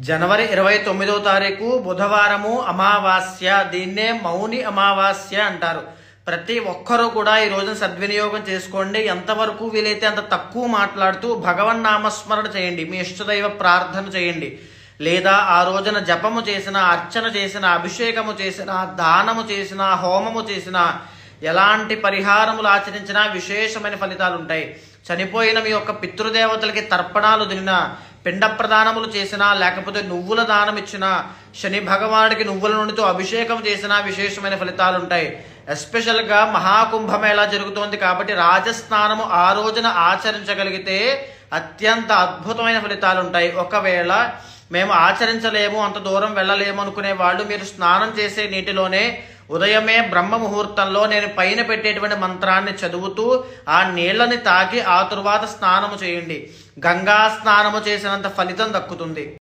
జనవరి 29వ తారీఖు బుధవారము అమావాస్య. దీన్నే మౌని అమావాస్య అంటారు. ప్రతి ఒక్కరూ కూడా ఈ రోజున సద్వినియోగం చేసుకోండి. ఎంతవరకు వీలైతే అంత తక్కువ మాట్లాడుతూ భగవన్ నామస్మరణ చేయండి. మీ ఇష్టదైవ ప్రార్థన చేయండి. లేదా ఆ రోజున జపము చేసిన, అర్చన చేసిన, అభిషేకము చేసిన, దానము చేసిన, హోమము చేసిన, ఎలాంటి పరిహారములు ఆచరించినా విశేషమైన ఫలితాలు ఉంటాయి. చనిపోయిన మీ యొక్క పితృదేవతలకి తర్పణాలు దినినా, పిండ ప్రదానములు చేసినా, లేకపోతే నువ్వుల దానం ఇచ్చినా, శని భగవానుడికి నువ్వుల నూనెతో అభిషేకం చేసినా విశేషమైన ఫలితాలు ఉంటాయి. ఎస్పెషల్గా మహాకుంభమేళా జరుగుతోంది కాబట్టి రాజస్నానము ఆ రోజున ఆచరించగలిగితే అత్యంత అద్భుతమైన ఫలితాలు ఉంటాయి. ఒకవేళ మేము ఆచరించలేము, అంత దూరం వెళ్ళలేము అనుకునే వాళ్ళు మీరు స్నానం చేసే నీటిలోనే ఉదయమే బ్రహ్మ ముహూర్తంలో నేను పైన పెట్టేటువంటి మంత్రాన్ని చదువుతూ ఆ నీళ్ళని తాకి ఆ తరువాత స్నానము చేయండి. గంగా స్నానము చేసినంత ఫలితం దక్కుతుంది.